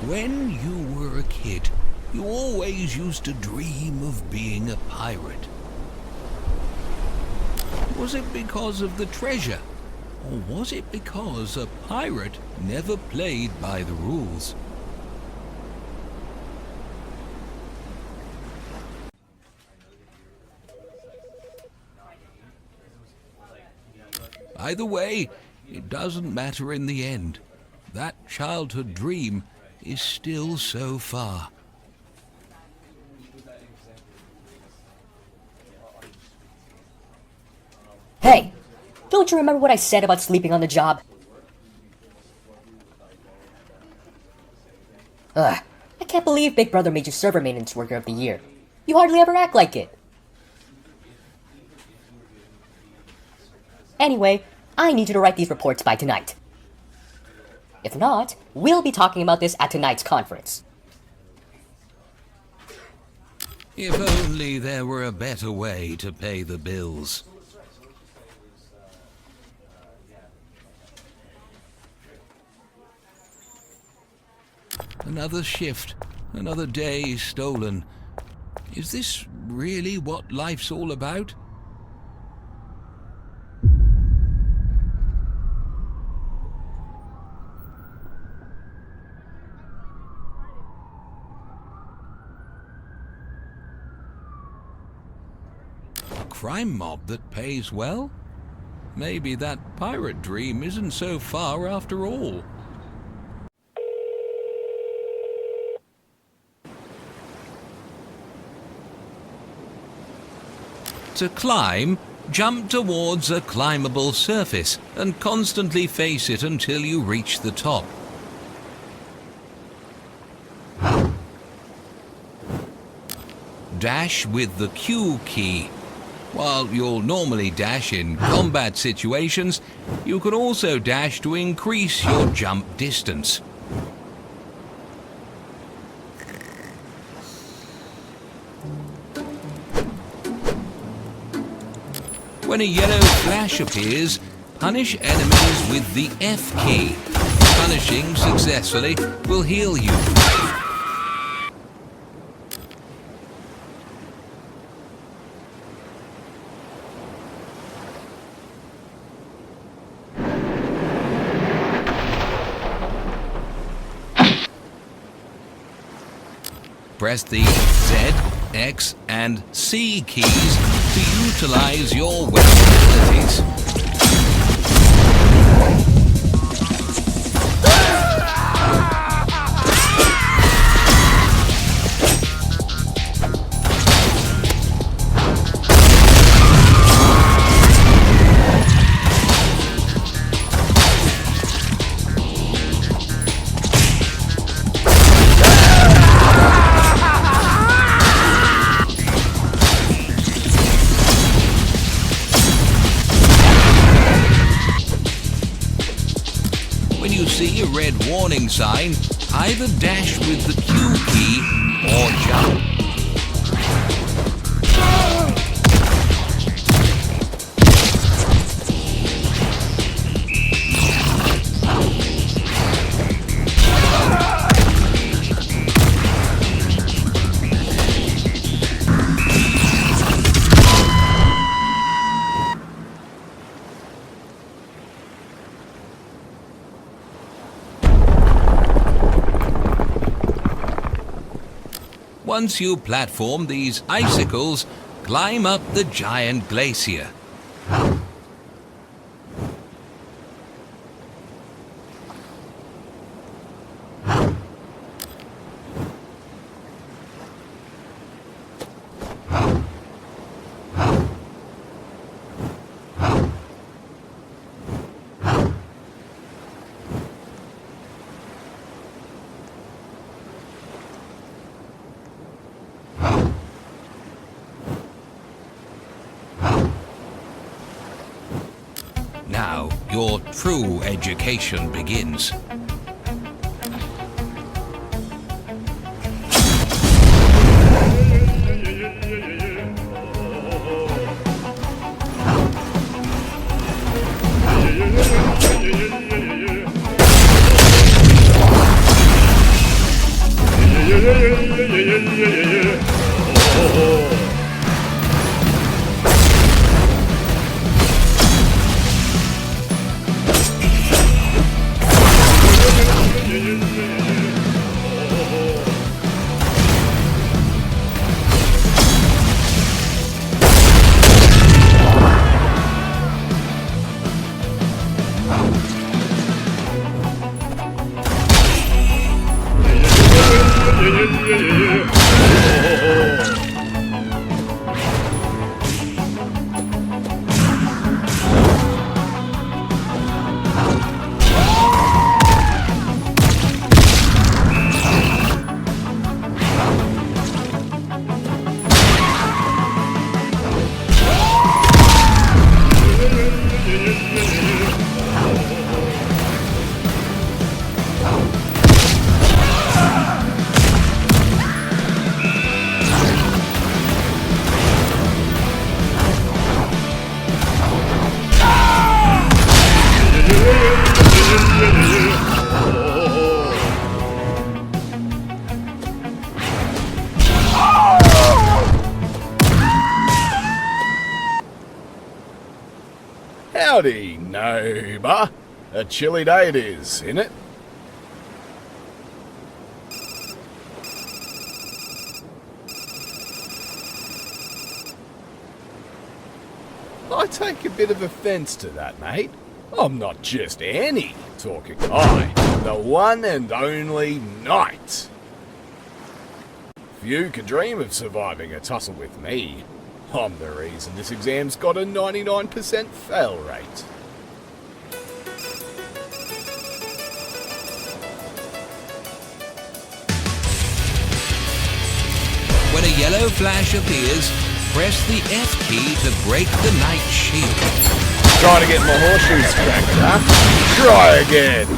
When you were a kid, you always used to dream of being a pirate. Was it because of the treasure? Or was it because a pirate never played by the rules? Either way, it doesn't matter in the end. That childhood dream is still so far. Hey, don't you remember what I said about sleeping on the job? I can't believe Big Brother made you server maintenance worker of the year. You hardly ever act like it. Anyway, I need you to write these reports by tonight. If not, we'll be talking about this at tonight's conference. If only there were a better way to pay the bills. Another shift, another day stolen. Is this really what life's all about? A crime mob that pays well? Maybe that pirate dream isn't so far after all. To climb, jump towards a climbable surface and constantly face it until you reach the top. Dash with the Q key. While you'll normally dash in combat situations, you can also dash to increase your jump distance. When a yellow flash appears, punish enemies with the F key. Punishing successfully will heal you. Press the Z, X, and C keys to utilize your weapon abilities. See a red warning sign, either dash with the Q key or jump. Once you platform these icicles, climb up the giant glacier. Now, your true education begins. Howdy, neighbour. A chilly day it is, isn't it? I take a bit of offence to that, mate. I'm not just any talking I, the one and only Knight. Few could dream of surviving a tussle with me. I'm the reason this exam's got a 99% fail rate. When a yellow flash appears, press the F key to break the Knight shield. Trying to get my horseshoes cracked, huh? Try again!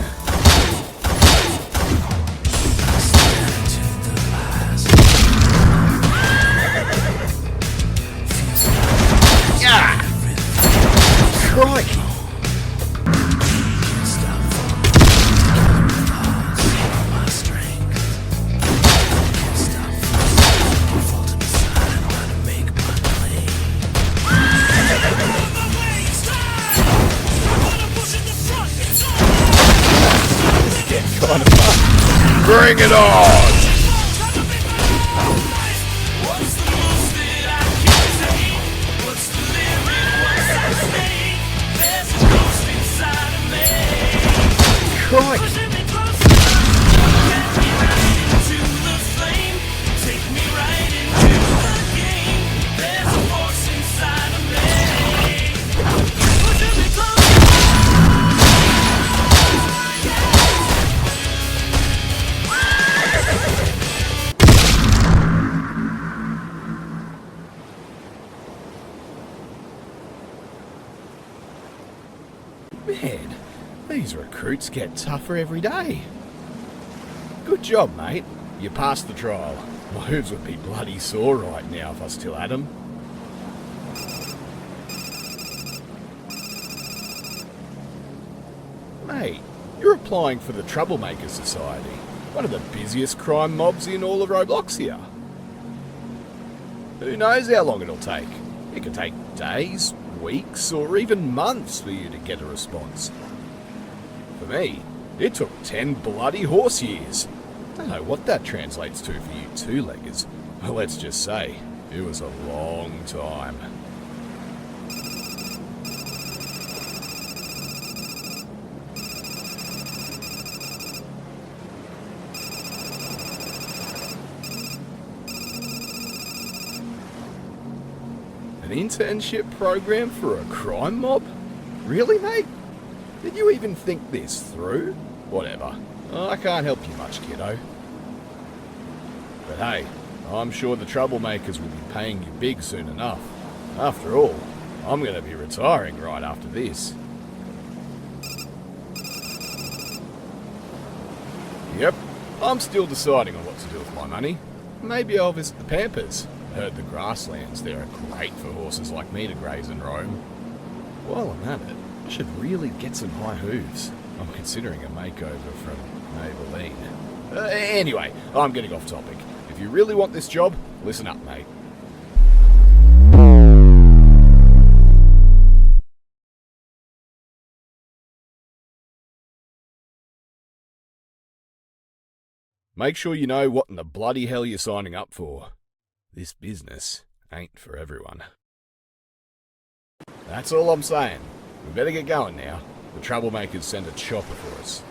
Yeah! Crikey! Bring it on! Crikey! Man, these recruits get tougher every day. Good job, mate. You passed the trial. My hooves would be bloody sore right now if I still had them. Mate, you're applying for the Troublemaker Society, one of the busiest crime mobs in all of Roblox here. Who knows how long it'll take? It could take days, weeks, or even months for you to get a response. For me, it took 10 bloody horse years. Don't know what that translates to for you two-leggers, but let's just say, it was a long time. An internship program for a crime mob? Really, mate? Did you even think this through? Whatever. I can't help you much, kiddo. But hey, I'm sure the Troublemakers will be paying you big soon enough. After all, I'm going to be retiring right after this. Yep, I'm still deciding on what to do with my money. Maybe I'll visit the Pampers. Heard the grasslands there are great for horses like me to graze and roam. While I'm at it, I should really get some high hooves. I'm considering a makeover from Maybelline. Anyway, I'm getting off topic. If you really want this job, listen up, mate. Make sure you know what in the bloody hell you're signing up for. This business ain't for everyone. That's all I'm saying. We better get going now. The troublemakers send a chopper for us.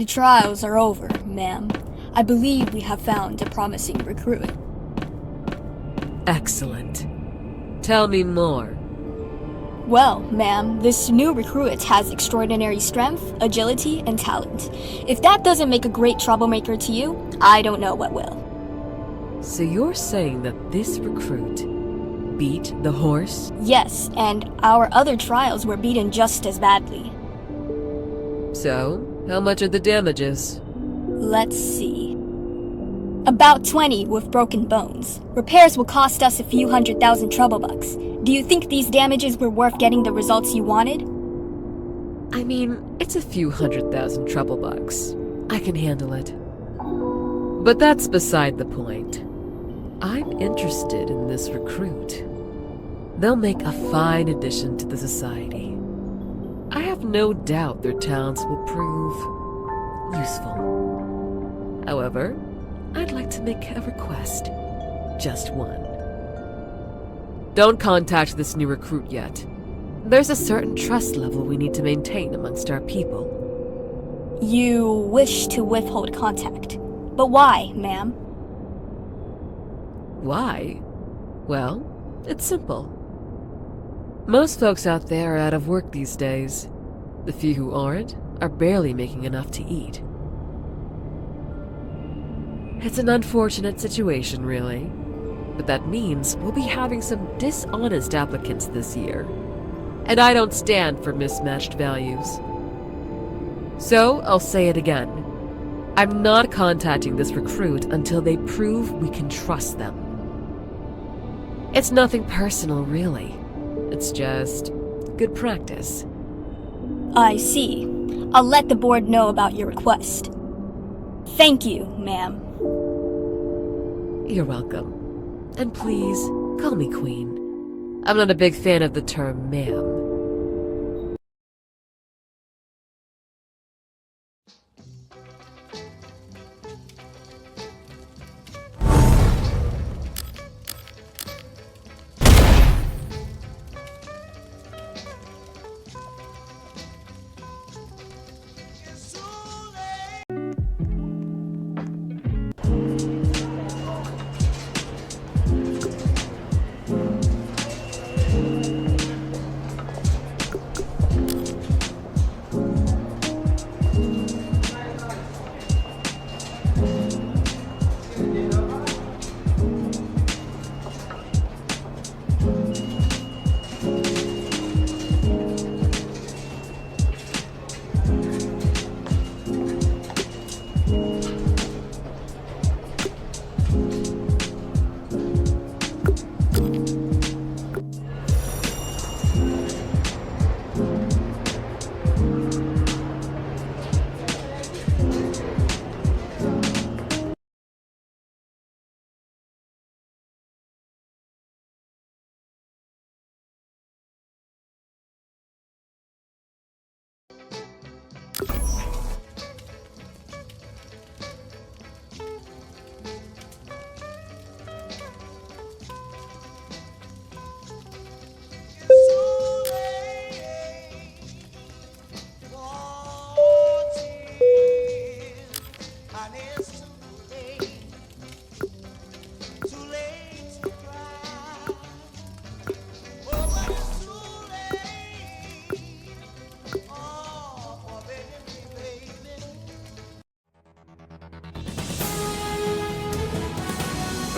The trials are over, ma'am. I believe we have found a promising recruit. Excellent. Tell me more. Well, ma'am, this new recruit has extraordinary strength, agility, and talent. If that doesn't make a great troublemaker to you, I don't know what will. So you're saying that this recruit beat the horse? Yes, and our other trials were beaten just as badly. So, how much are the damages? Let's see. About 20 with broken bones. Repairs will cost us a few 100,000 trouble bucks. Do you think these damages were worth getting the results you wanted? I mean, it's a few 100,000 trouble bucks. I can handle it. But that's beside the point. I'm interested in this recruit. They'll make a fine addition to the society. I have no doubt their talents will prove useful. However, I'd like to make a request. Just one. Don't contact this new recruit yet. There's a certain trust level we need to maintain amongst our people. You wish to withhold contact. But why, ma'am? Why? Well, it's simple. Most folks out there are out of work these days. The few who aren't are barely making enough to eat. It's an unfortunate situation, really. But that means we'll be having some dishonest applicants this year. And I don't stand for mismatched values. So, I'll say it again. I'm not contacting this recruit until they prove we can trust them. It's nothing personal, really. It's just good practice. I see. I'll let the board know about your request. Thank you, ma'am. You're welcome. And please, call me Queen. I'm not a big fan of the term ma'am.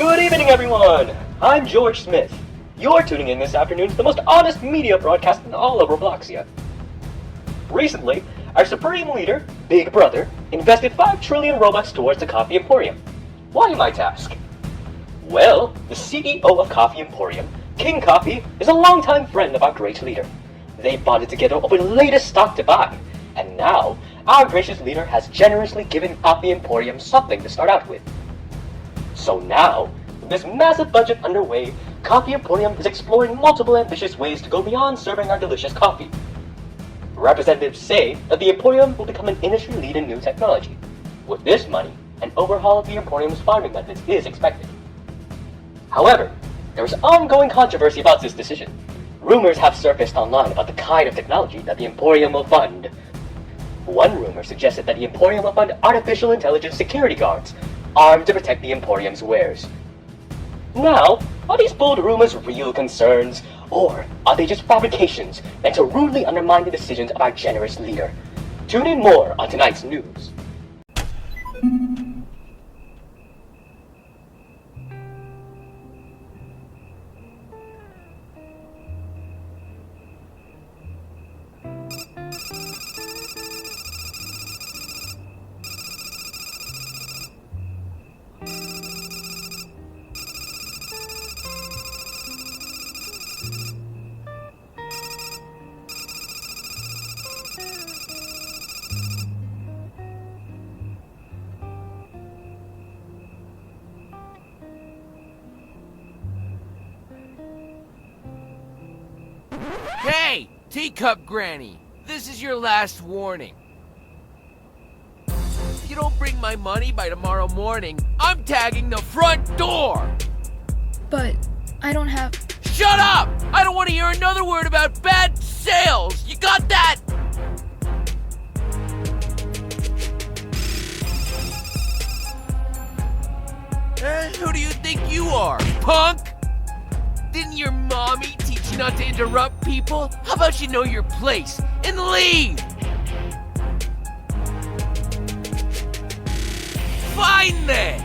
Good evening, everyone! I'm George Smith. You're tuning in this afternoon to the most honest media broadcast in all of Robloxia. Recently, our supreme leader, Big Brother, invested 5 trillion Robux towards the coffee emporium. Why, you might ask? Well, the CEO of Coffee Emporium, King Coffee, is a longtime friend of our great leader. They bonded together over the latest stock to buy, and now our gracious leader has generously given Coffee Emporium something to start out with. So now, with this massive budget underway, Coffee Emporium is exploring multiple ambitious ways to go beyond serving our delicious coffee. Representatives say that the Emporium will become an industry lead in new technology. With this money, an overhaul of the Emporium's farming methods is expected. However, there is ongoing controversy about this decision. Rumors have surfaced online about the kind of technology that the Emporium will fund. One rumor suggested that the Emporium will fund artificial intelligence security guards, armed to protect the Emporium's wares. Now, are these bold rumors real concerns, or are they just fabrications meant to rudely undermine the decisions of our generous leader? Tune in more on tonight's news. Hey, Teacup Granny, this is your last warning. If you don't bring my money by tomorrow morning, I'm tagging the front door! But I don't have... Shut up! I don't want to hear another word about bad sales! You got that? Who do you think you are, punk? Didn't your mommy teach you not to interrupt people? How about you know your place and leave? Fine then!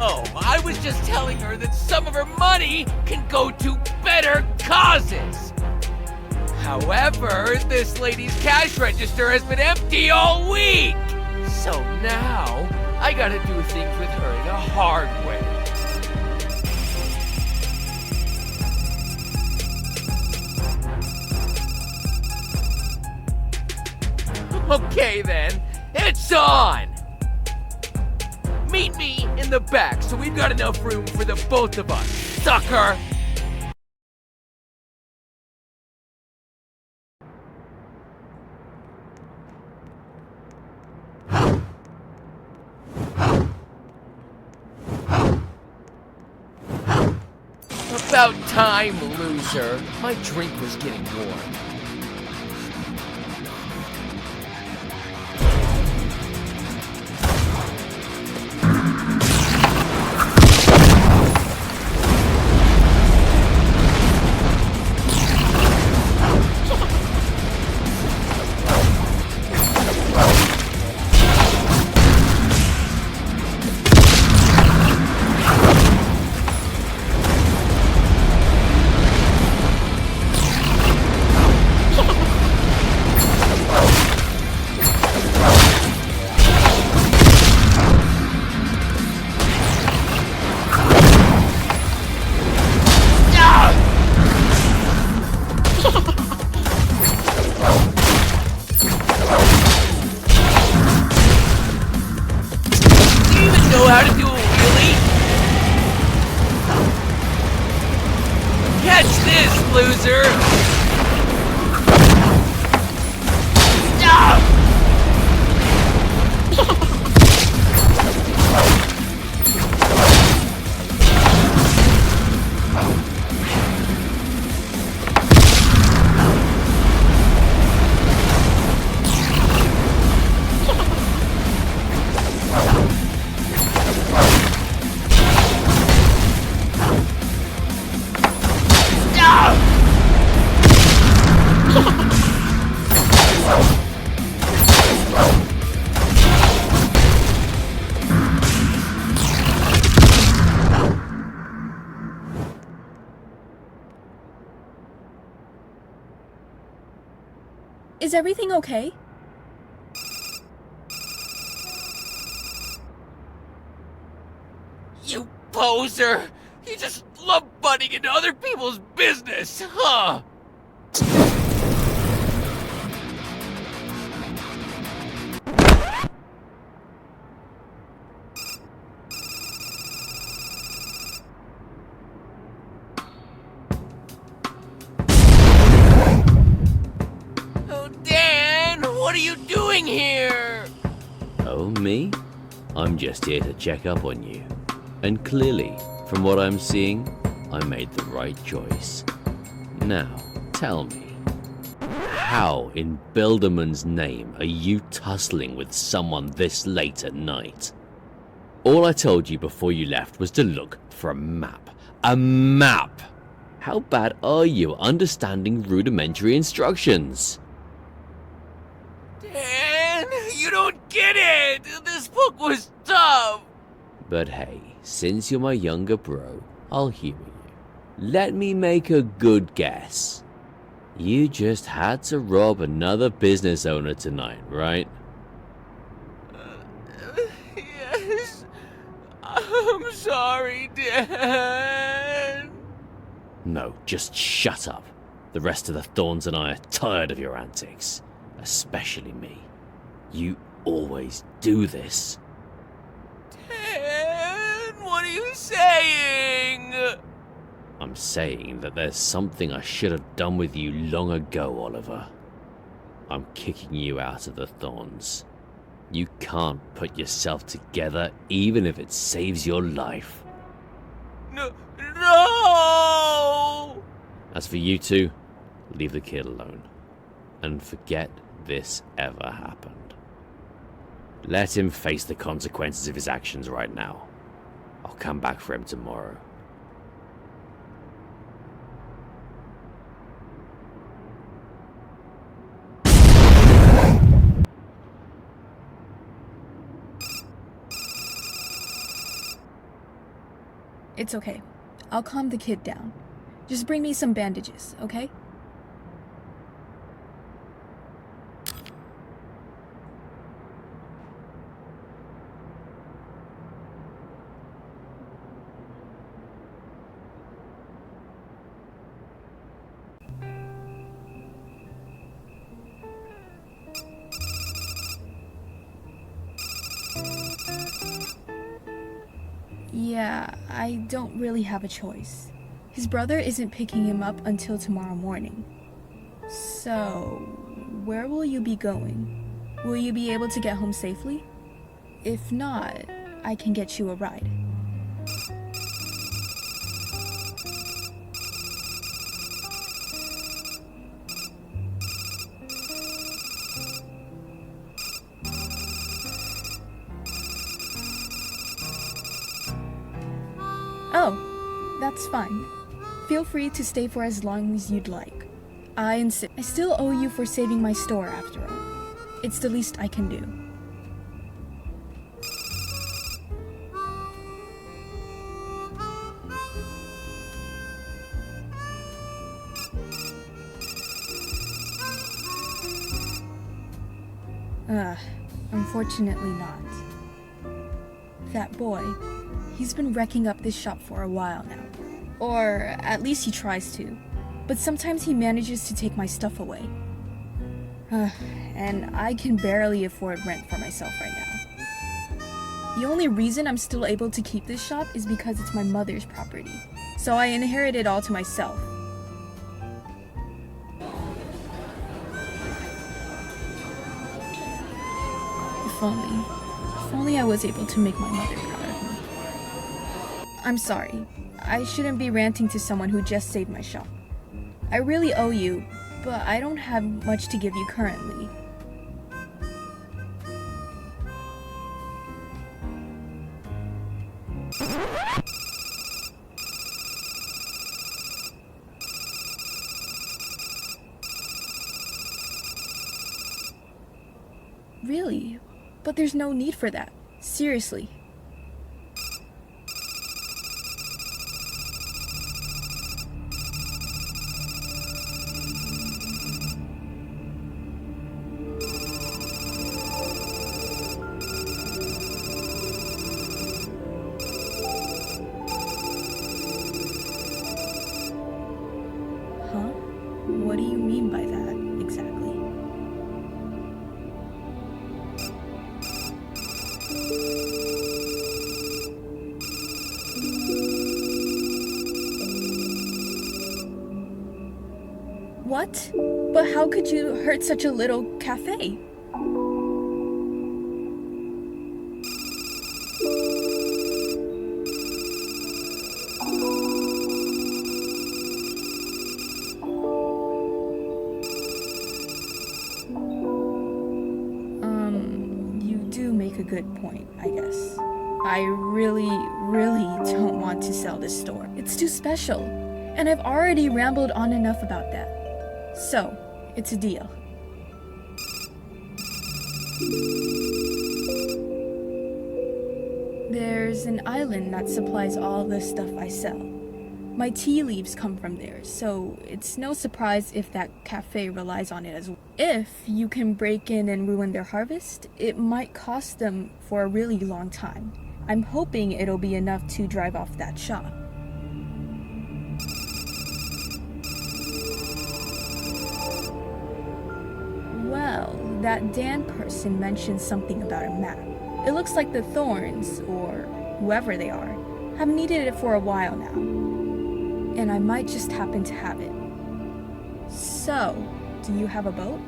Oh, I was just telling her that some of her money can go to better causes. However, this lady's cash register has been empty all week. So now, I gotta do things with her the hard way. Okay then, it's on! Meet me in the back so we've got enough room for the both of us, sucker! About time, loser. My drink was getting warm. How to do a wheelie? Catch this, loser! Ah! Is everything okay? poser! You just love butting into other people's business, huh? Oh, Dan, what are you doing here? Oh, me? I'm just here to check up on you. And clearly, from what I'm seeing, I made the right choice. Now, tell me, how in Bilderman's name are you tussling with someone this late at night? All I told you before you left was to look for a map. A map! How bad are you at understanding rudimentary instructions? Dan, you don't get it! This book was tough! But hey, since you're my younger bro, I'll humor you. Let me make a good guess. You just had to rob another business owner tonight, right? Yes. I'm sorry, Dan. No, just shut up. The rest of the Thorns and I are tired of your antics. Especially me. You always do this. Dan, what are you saying? I'm saying that there's something I should have done with you long ago, Oliver. I'm kicking you out of the Thorns. You can't put yourself together even if it saves your life. No! As for you two, leave the kid alone. And forget this ever happened. Let him face the consequences of his actions right now. I'll come back for him tomorrow. It's okay. I'll calm the kid down. Just bring me some bandages, okay? Yeah, I don't really have a choice. His brother isn't picking him up until tomorrow morning. So, where will you be going? Will you be able to get home safely? If not, I can get you a ride. Oh, that's fine. Feel free to stay for as long as you'd like. I insist. I still owe you for saving my store after all. It's the least I can do. Unfortunately not. That boy, he's been wrecking up this shop for a while now. Or at least he tries to. But sometimes he manages to take my stuff away. And I can barely afford rent for myself right now. The only reason I'm still able to keep this shop is because it's my mother's property. So I inherit it all to myself. If only I was able to make my mother proud of me. I'm sorry. I shouldn't be ranting to someone who just saved my shop. I really owe you, but I don't have much to give you currently. Really? But there's no need for that. Seriously. What? But how could you hurt such a little cafe? You do make a good point, I guess. I really don't want to sell this store. It's too special. And I've already rambled on enough about that. So, it's a deal. There's an island that supplies all the stuff I sell. My tea leaves come from there, so it's no surprise if that cafe relies on it as well. If you can break in and ruin their harvest, it might cost them for a really long time. I'm hoping it'll be enough to drive off that shop. Well, that Dan person mentioned something about a map. It looks like the Thorns, or whoever they are, have needed it for a while now. And I might just happen to have it. So, do you have a boat?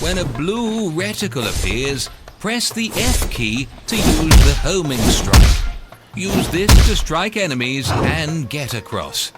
When a blue reticle appears, press the F key to use the homing strike. Use this to strike enemies and get across.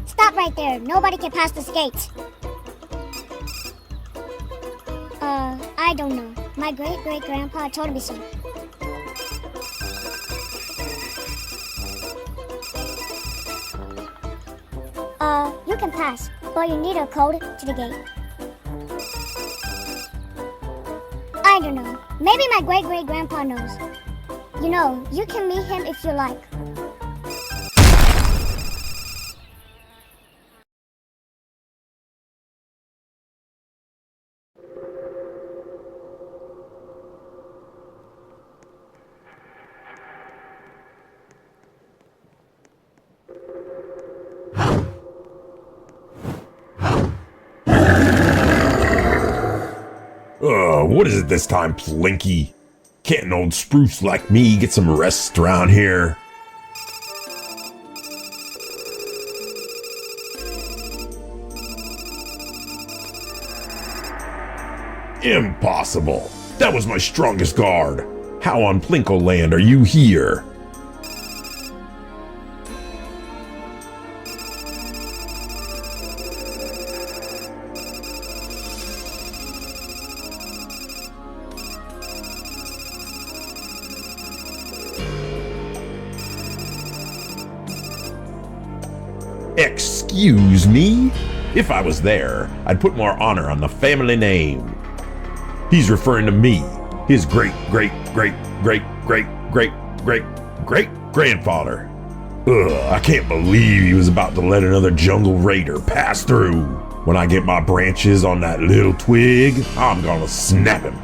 Stop right there. Nobody can pass this gate. I don't know. My great-great-grandpa told me so. You can pass, but you need a code to the gate. I don't know. Maybe my great-great-grandpa knows. You know, you can meet him if you like. What is it this time, Plinky? Can't an old spruce like me get some rest around here? Impossible! That was my strongest guard! How on Plinko land are you here? Excuse me? If I was there, I'd put more honor on the family name. He's referring to me. his great-great-great-great-great-great-great-grandfather. Ugh, I can't believe he was about to let another jungle raider pass through. When I get my branches on that little twig, I'm gonna snap him.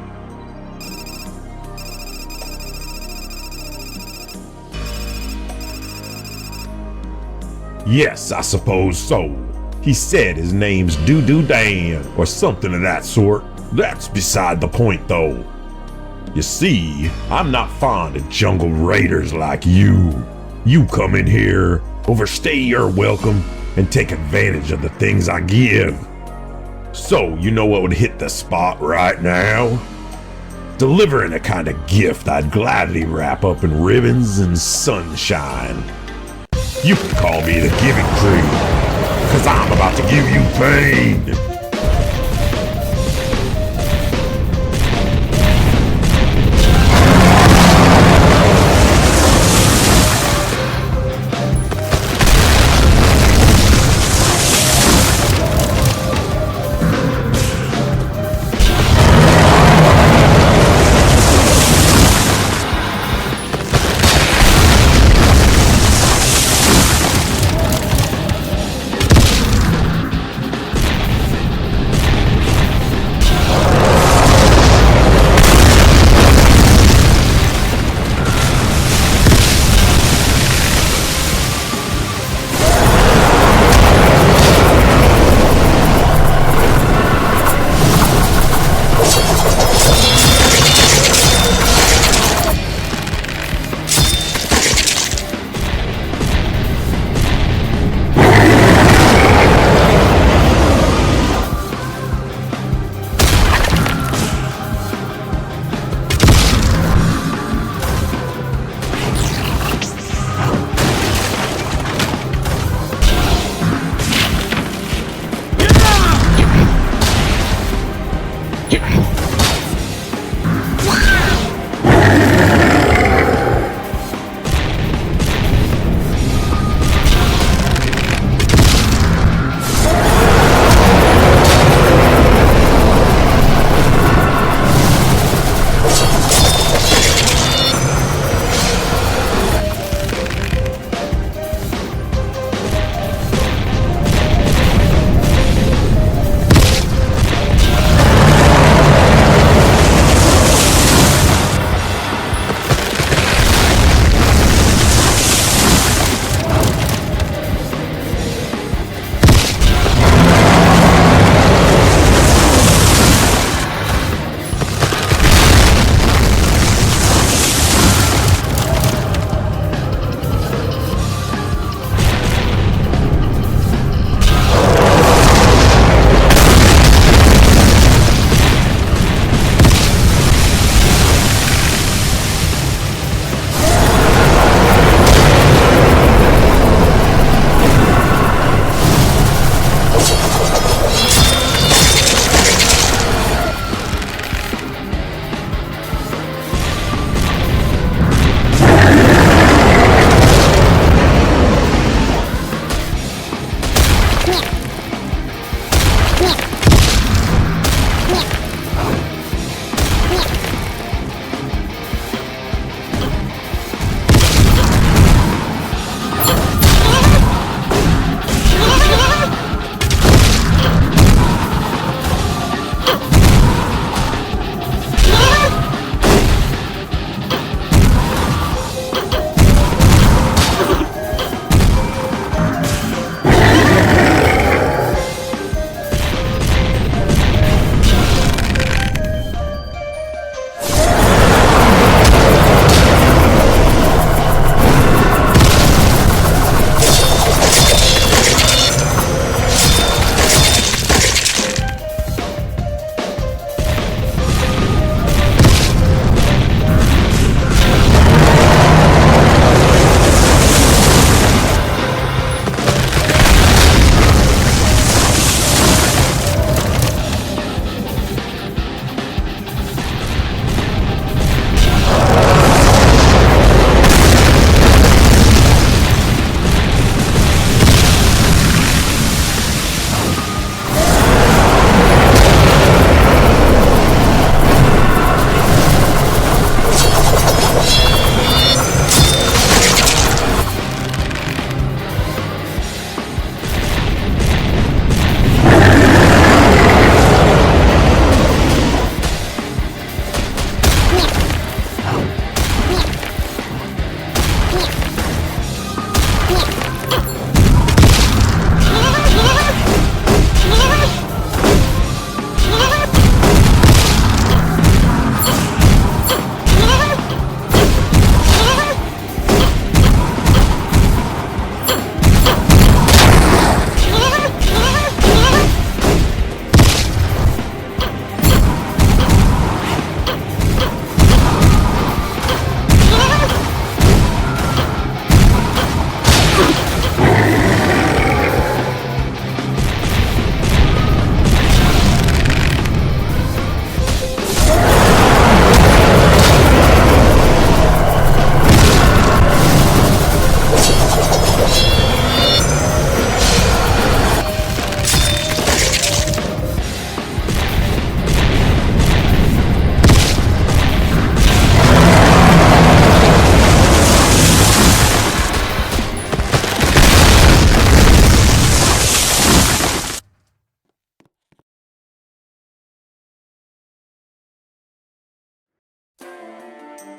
Yes, I suppose so. He said his name's Doo-Doo Dan, or something of that sort. That's beside the point, though. You see, I'm not fond of jungle raiders like you. You come in here, overstay your welcome, and take advantage of the things I give. So, you know what would hit the spot right now? Delivering a kind of gift I'd gladly wrap up in ribbons and sunshine. You can call me the Giving Tree, 'cause I'm about to give you pain.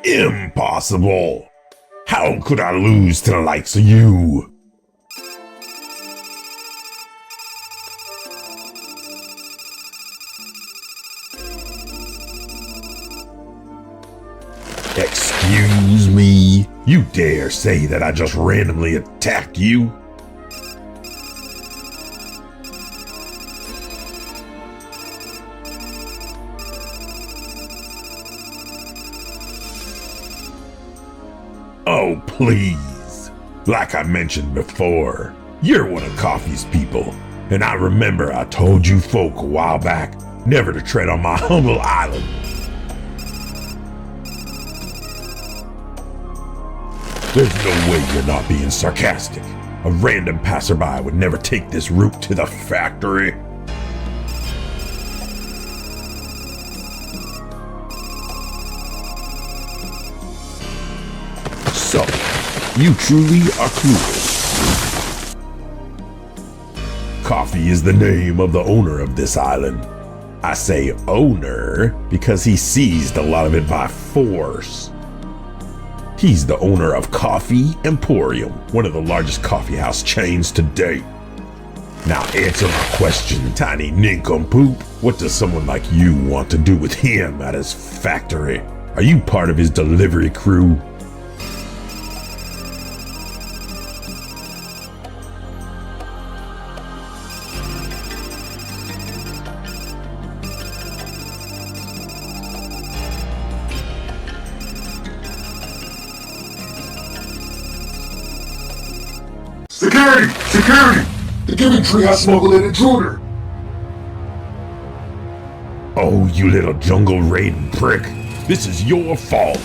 Impossible! How could I lose to the likes of you? Excuse me? You dare say that I just randomly attacked you? Oh, please. Like I mentioned before, you're one of Coffee's people, and I remember I told you folk a while back never to tread on my humble island. There's no way you're not being sarcastic. A random passerby would never take this route to the factory. So, you truly are clueless. Coffee is the name of the owner of this island. I say owner because he seized a lot of it by force. He's the owner of Coffee Emporium, one of the largest coffeehouse chains to date. Now answer my question, tiny nincompoop. What does someone like you want to do with him at his factory? Are you part of his delivery crew? Security! Security! The giving tree has smuggled an intruder! Oh, you little jungle raiding prick. This is your fault.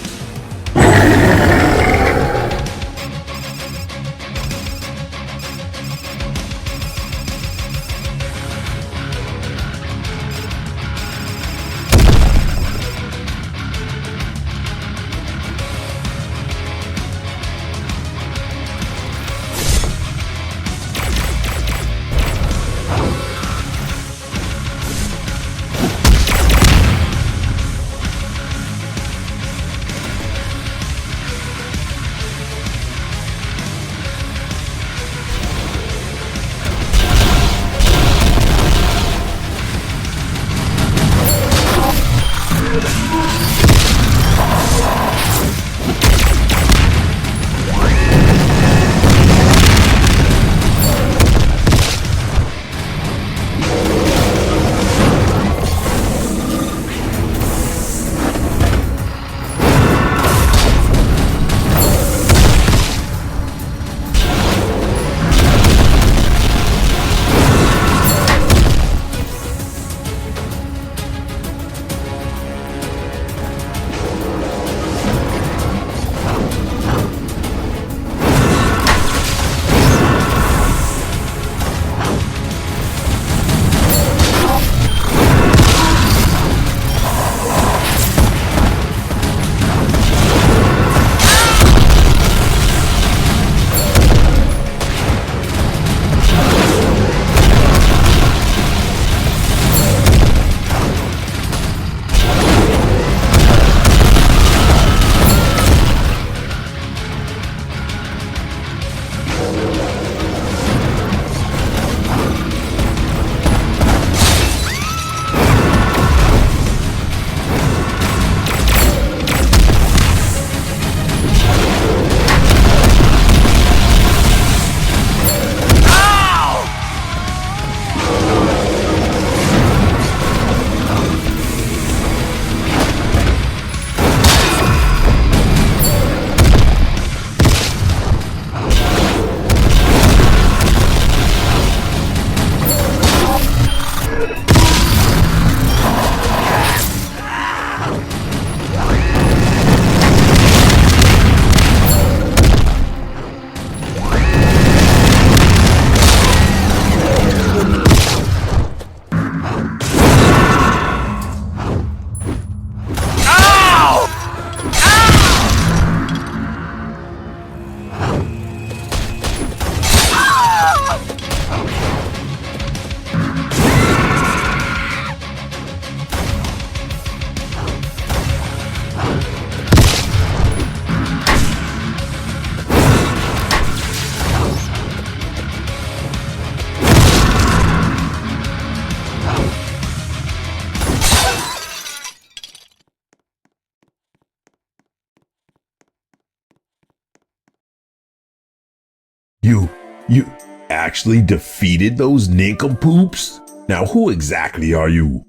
You actually defeated those nincompoops? Now who exactly are you?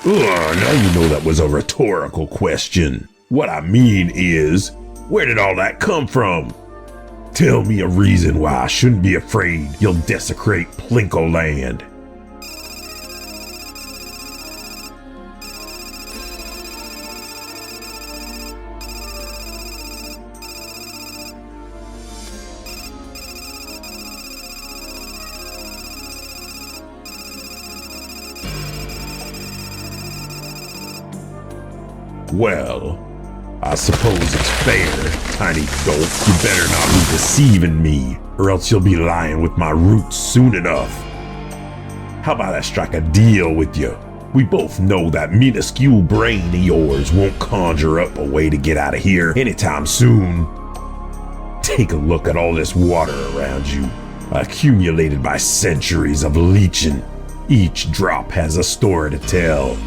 Ugh, now you know that was a rhetorical question. What I mean is, where did all that come from? Tell me a reason why I shouldn't be afraid you'll desecrate Plinko land. Well, I suppose it's fair, tiny dolt. You better not be deceiving me, or else you'll be lying with my roots soon enough. How about I strike a deal with you? We both know that minuscule brain of yours won't conjure up a way to get out of here anytime soon. Take a look at all this water around you, accumulated by centuries of leeching. Each drop has a story to tell.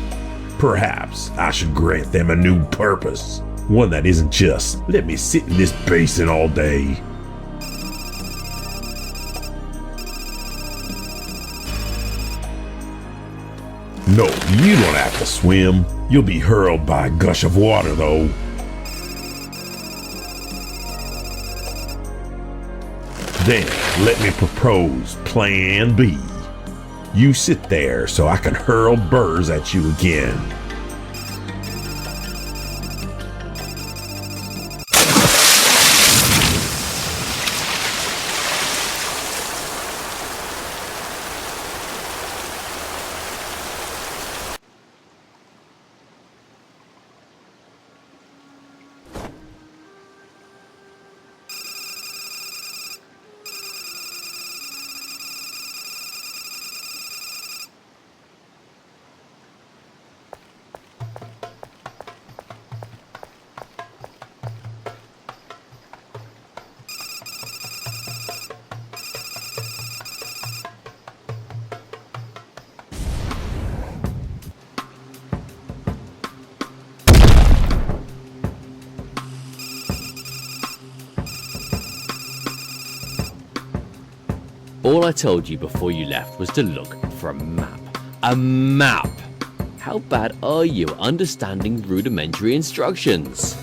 Perhaps I should grant them a new purpose. One that isn't just, let me sit in this basin all day. No, you don't have to swim. You'll be hurled by a gush of water, though. Then, let me propose Plan B. You sit there so I can hurl burrs at you again. All I told you before you left was to look for a map. A map! How bad are you at understanding rudimentary instructions?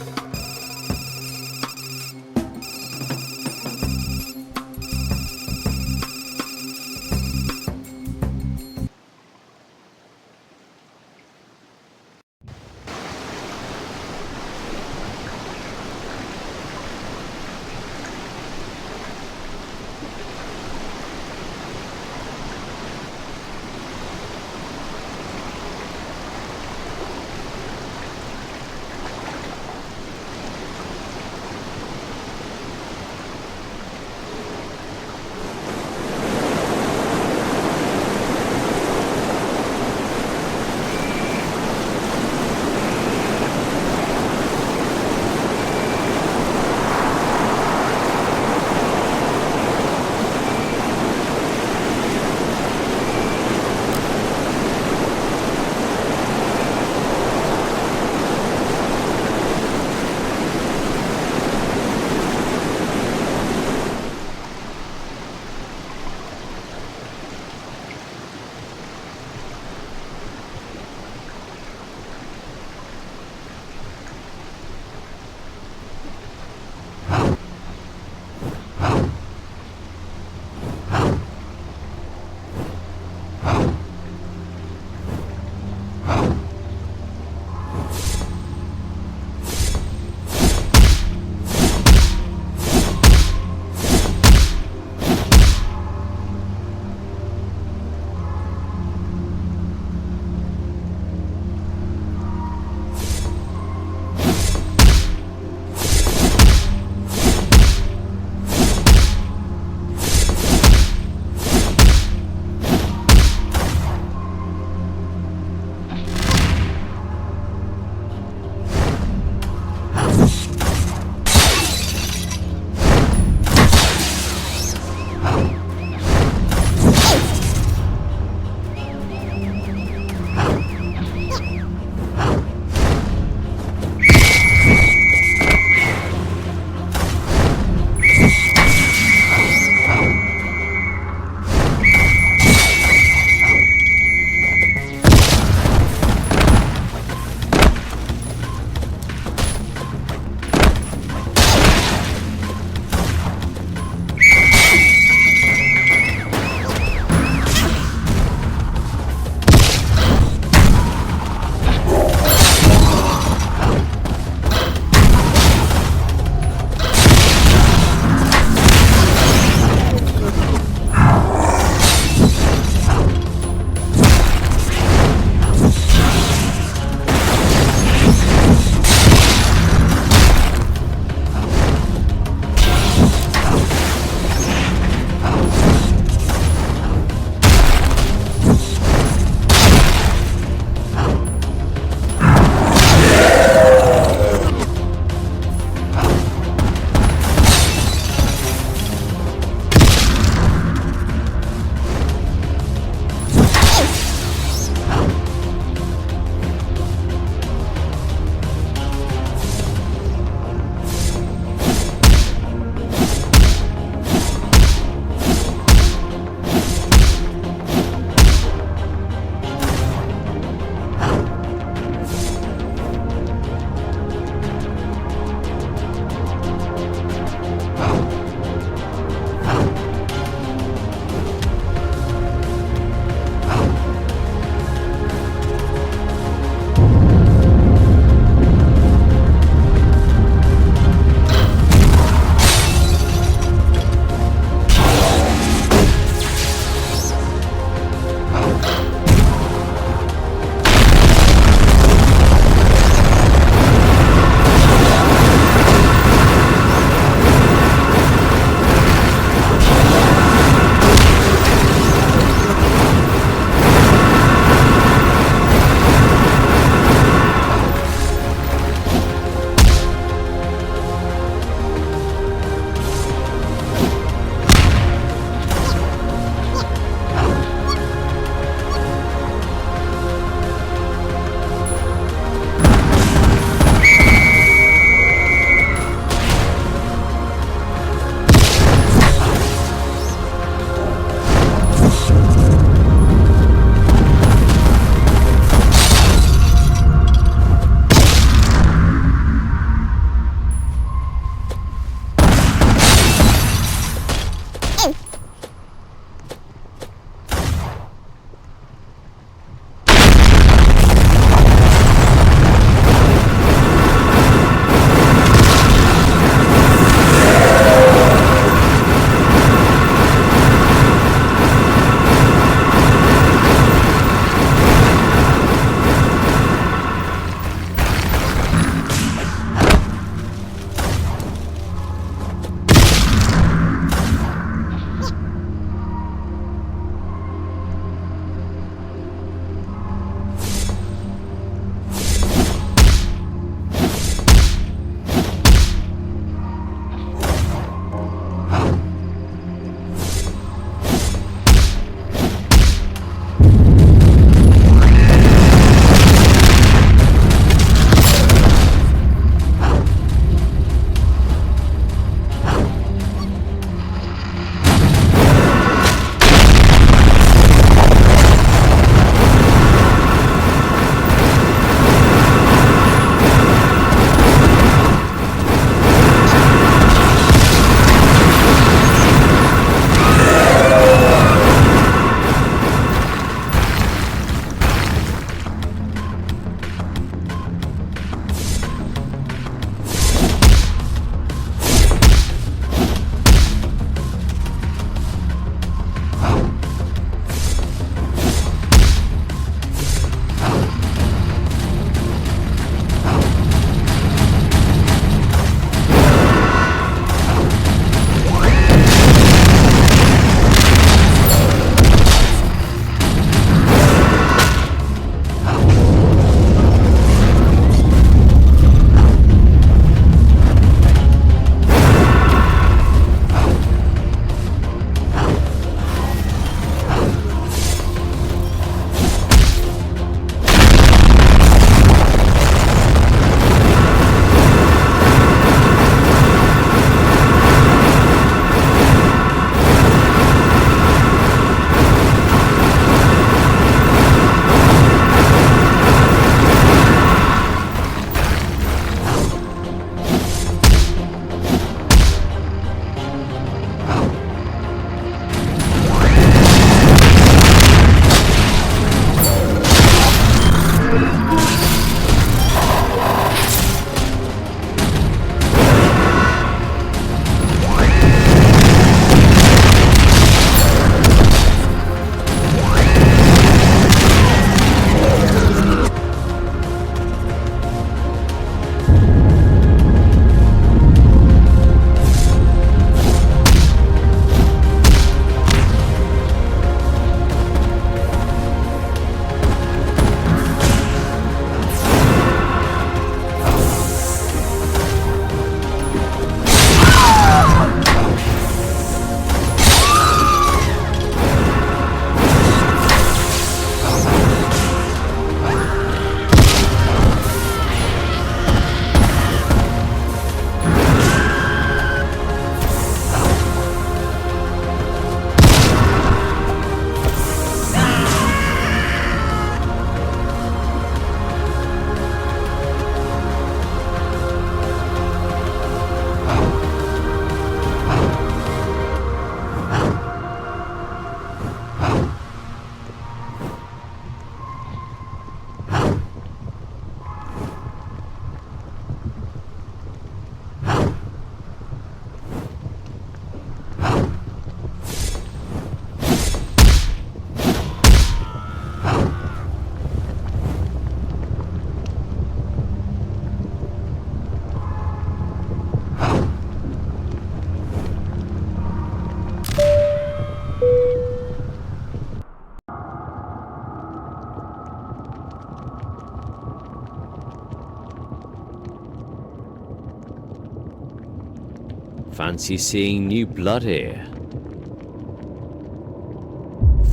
Fancy seeing new blood here.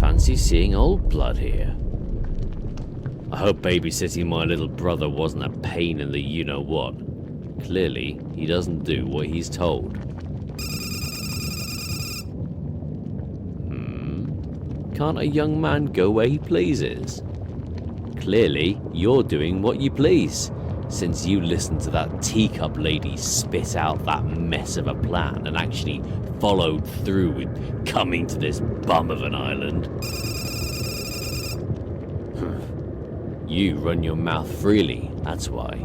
Fancy seeing old blood here. I hope babysitting my little brother wasn't a pain in the you-know-what. Clearly, he doesn't do what he's told. Can't a young man go where he pleases? Clearly, you're doing what you please, since you listened to that teacup lady spit out that mess of a plan and actually followed through with coming to this bum of an island. You run your mouth freely, that's why.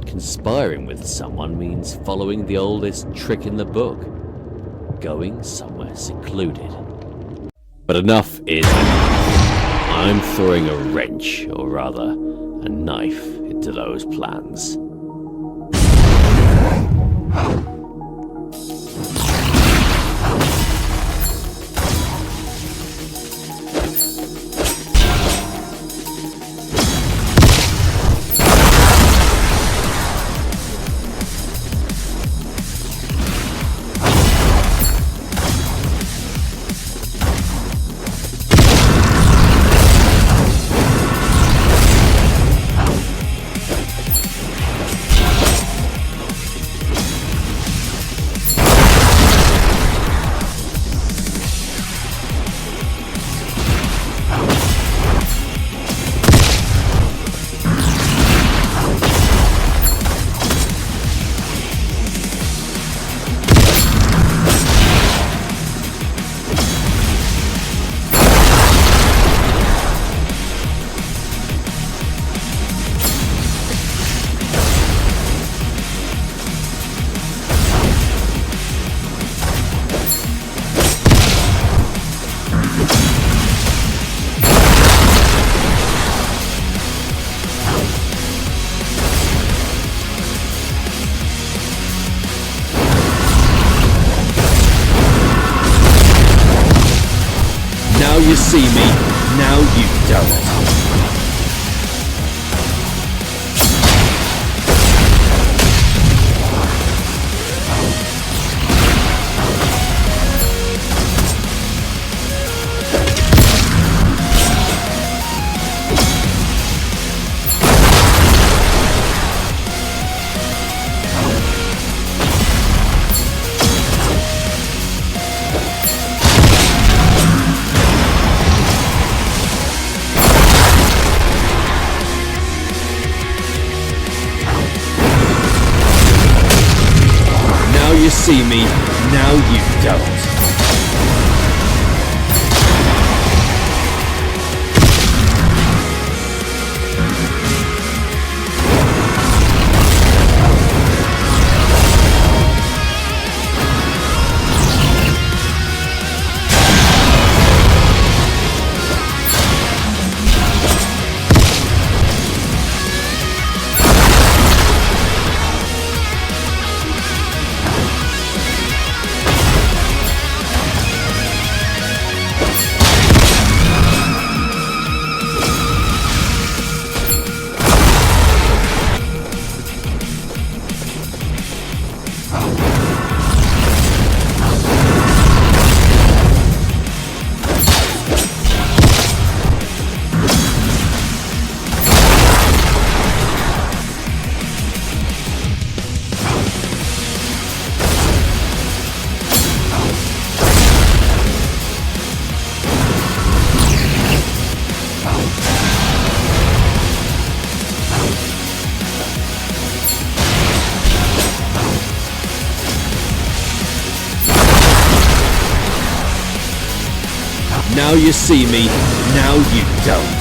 Conspiring with someone means following the oldest trick in the book. Going somewhere secluded. But enough is enough. I'm throwing a wrench, or rather, a knife into those plans. You see me, now you don't. You see me, now you don't. Now you see me, now you don't.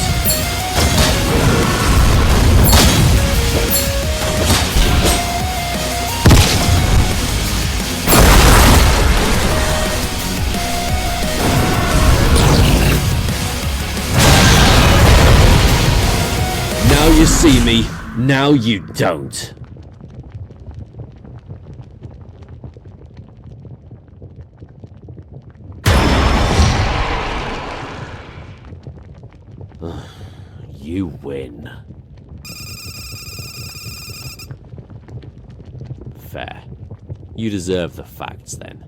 Now you see me, now you don't. You win. Fair. You deserve the facts then.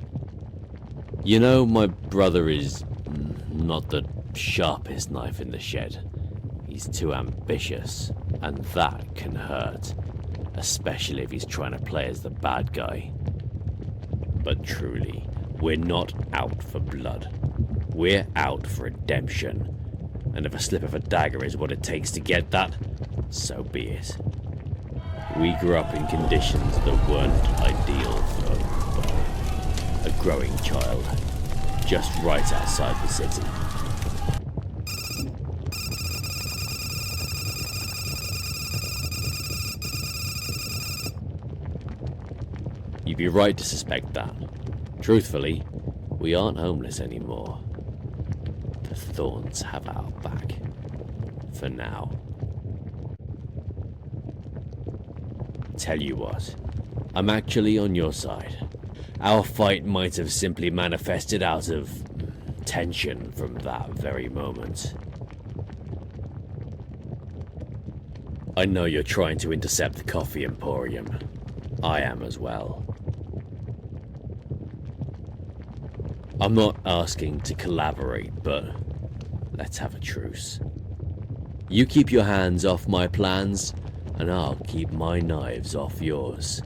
You know, my brother is not the sharpest knife in the shed. He's too ambitious, and that can hurt, especially if he's trying to play as the bad guy. But truly, we're not out for blood. We're out for redemption. And if a slip of a dagger is what it takes to get that, so be it. We grew up in conditions that weren't ideal for, well, a growing child, just right outside the city. You'd be right to suspect that. Truthfully, we aren't homeless anymore. The Thorns have our back. For now. Tell you what, I'm actually on your side. Our fight might have simply manifested out of tension from that very moment. I know you're trying to intercept the Coffee Emporium. I am as well. I'm not asking to collaborate, but let's have a truce. You keep your hands off my plans, and I'll keep my knives off yours.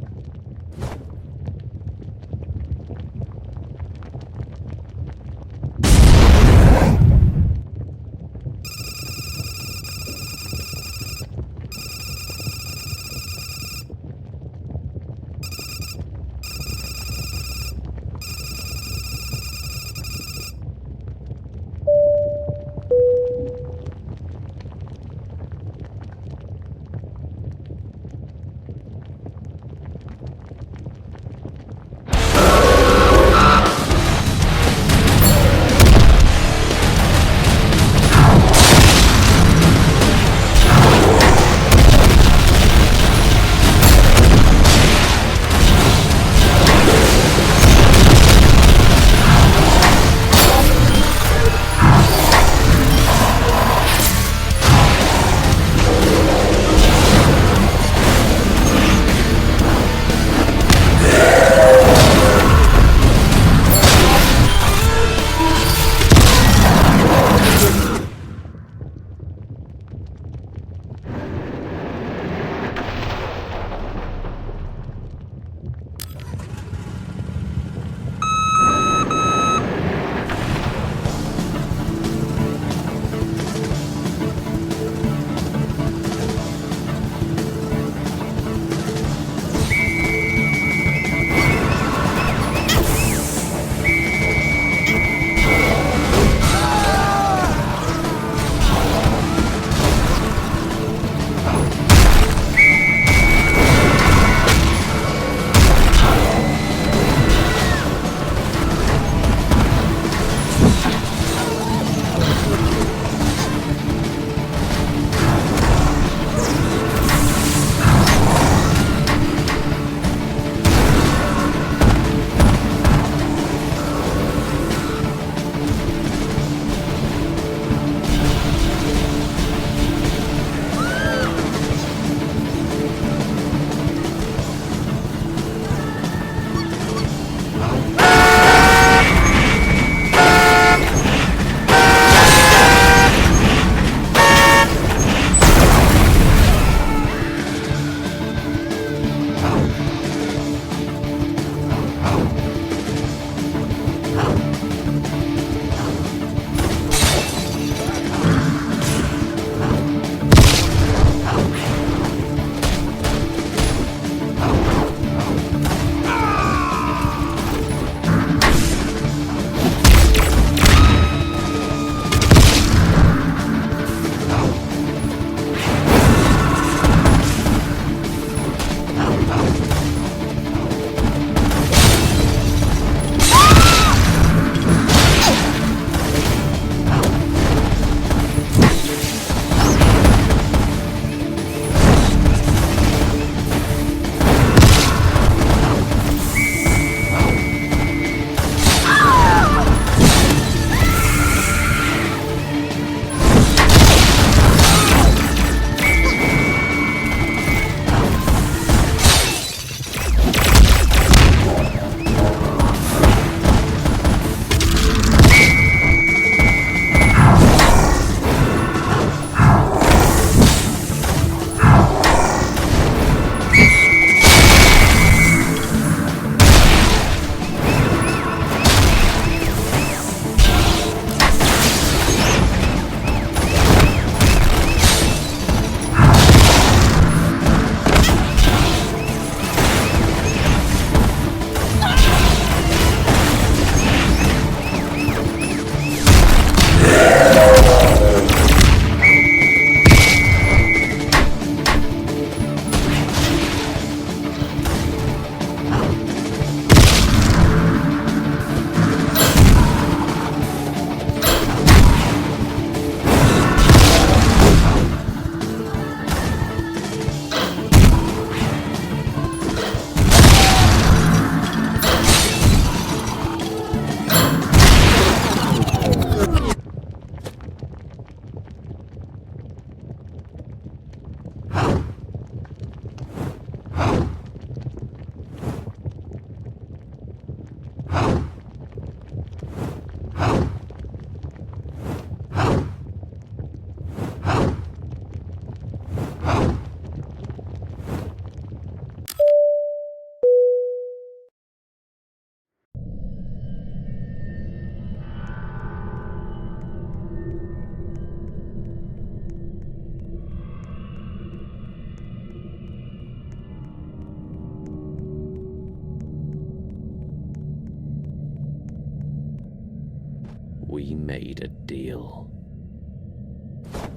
We made a deal.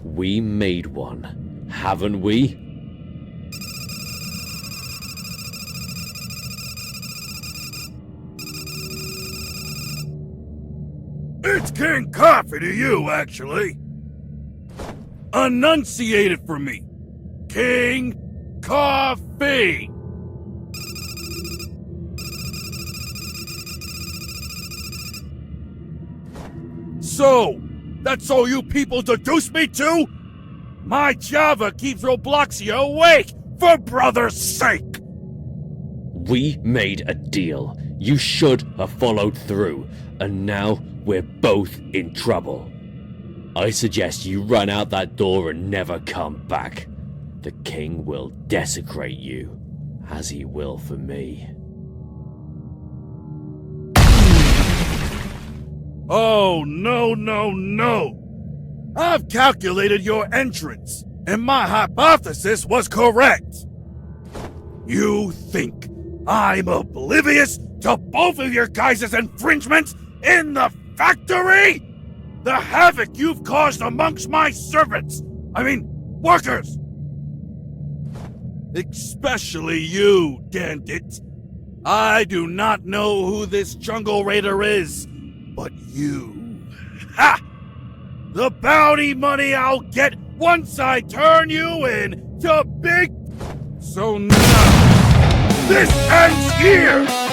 We made one, haven't we? It's King Coffee to you, actually. Enunciate it for me. King Coffee! So, that's all you people deduce me to? My Java keeps Robloxia awake, for brother's sake! We made a deal. You should have followed through, and now we're both in trouble. I suggest you run out that door and never come back. The king will desecrate you, as he will for me. Oh, no, no, no! I've calculated your entrance, and my hypothesis was correct. You think I'm oblivious to both of your guys' infringements in the factory? The havoc you've caused amongst my servants, workers! Especially you, Dandit. I do not know who this jungle raider is, but you... Ha! The bounty money I'll get once I turn you in to big... So now, this ends here!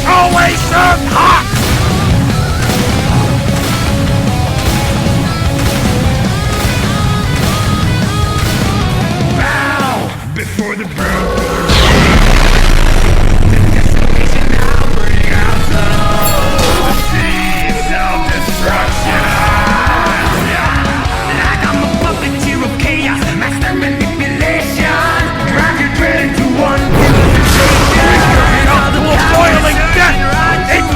always served hot! Bow before the broken. The destination now bring out the seeds of destruction. Like I'm a puppeteer of chaos, master manipulation. Drive your dread into one realization. Boiling death! It's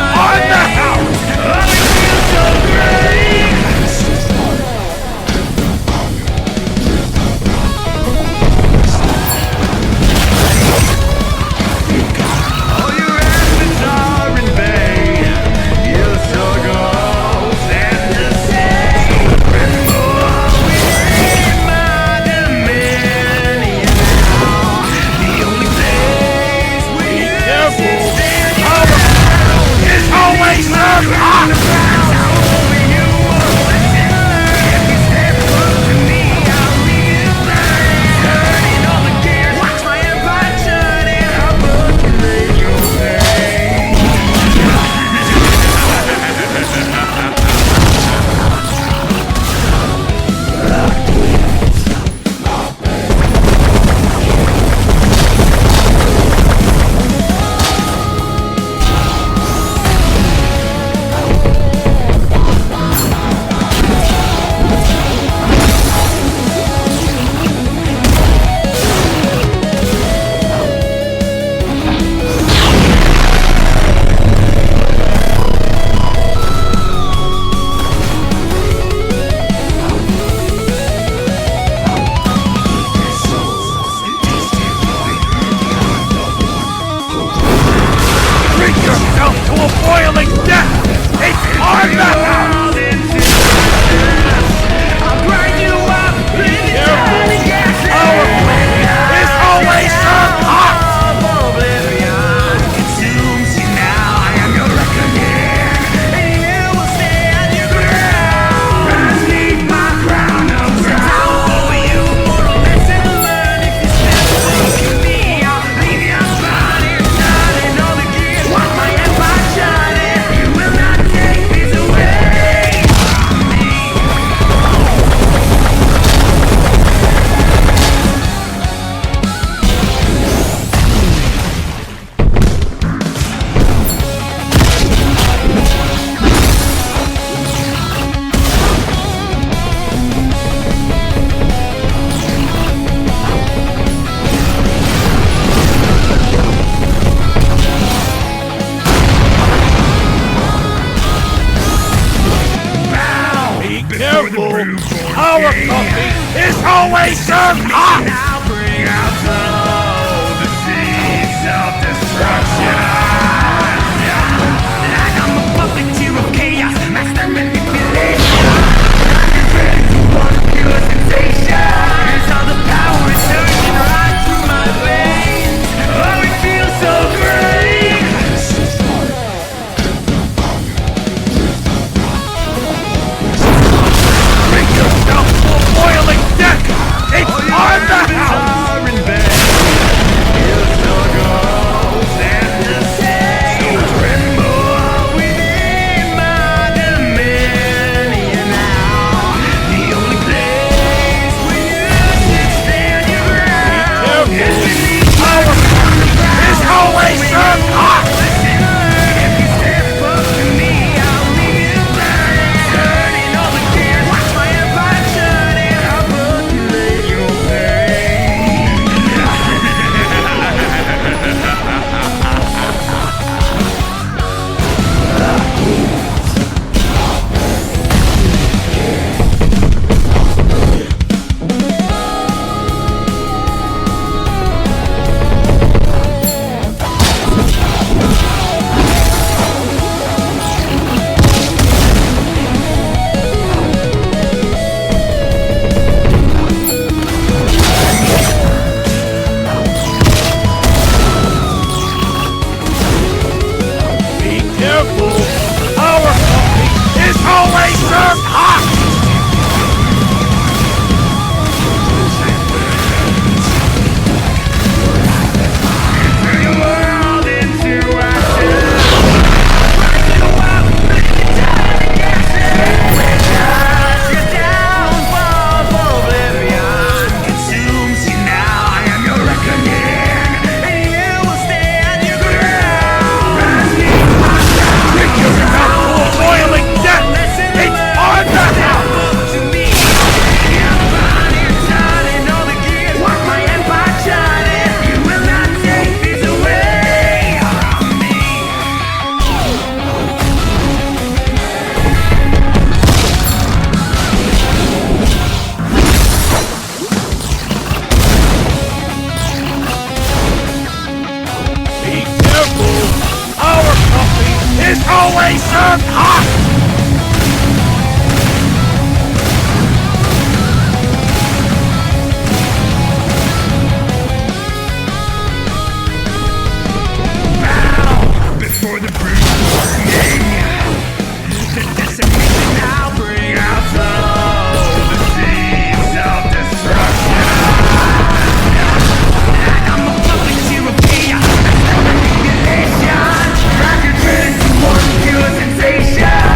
Our coffee is always served hot! Now bring out the seeds of destruction. Like I'm a puppeteer of chaos, master manipulation. Ready to one pure sensation. Here's how the power is surging right through my veins. Oh, it feels so great. Bring yourself to a boiling deck! It's on the house! Always served hot! If you step up to me, I'll leave you burning. Turning all the gears, watch my empire turning. I'll populate your Always served hot! turn the world into ashes. Your downfall for oblivion consumes you now. I am your reckoning, and you will stand your ground. Bring yourself to a boiling death! It's on the house! To me, I'm burning, turning all the gears. Watch my empire shining. You will not take this away from me. Be careful! Our coffee is always served hot! Before the bruise warning, the decimation now bring out the seeds of destruction. Like I'm a puppeteer of chaos, manipulation. Rocket ready to one pure sensation.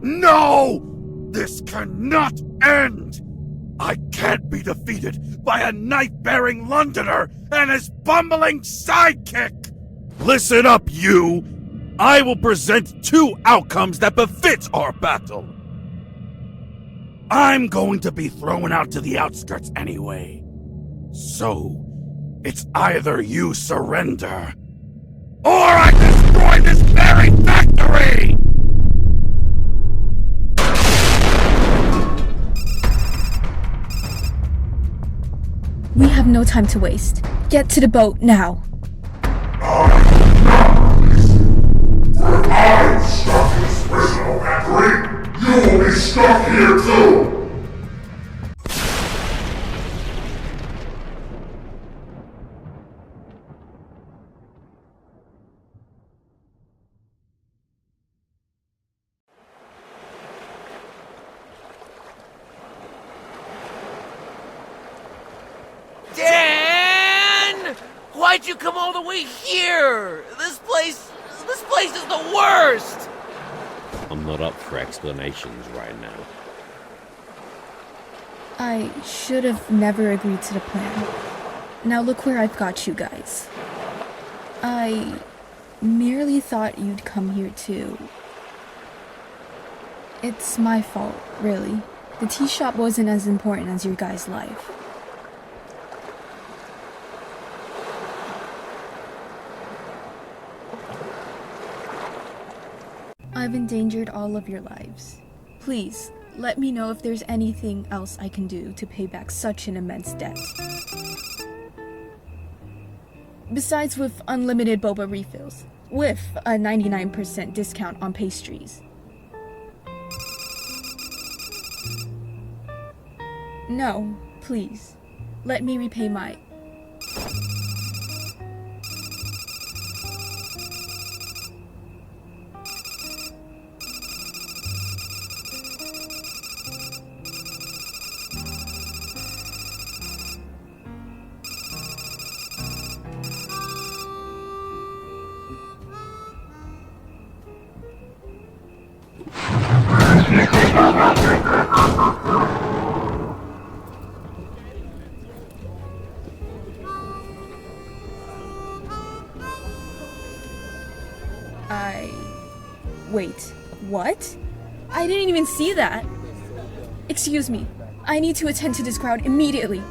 No! This cannot end! I can't be defeated by a knife-bearing Londoner and his bumbling sidekick! Listen up, you! I will present two outcomes that befit our battle. I'm going to be thrown out to the outskirts anyway. So, it's either you surrender, or I destroy this very factory! We have no time to waste. Get to the boat now. When I'm stuck in this personal factory, you will be stuck here too! Dan! Why'd you come all the way here? This place is the worst! I'm not up for explanations right now. I should have never agreed to the plan. Now look where I've got you guys. I merely thought you'd come here too. It's my fault, really. The tea shop wasn't as important as your guys' life. I've endangered all of your lives. Please, let me know if there's anything else I can do to pay back such an immense debt. Besides with unlimited boba refills, with a 99% discount on pastries. No, please, let me repay my... Wait, what? I didn't even see that! Excuse me, I need to attend to this crowd immediately.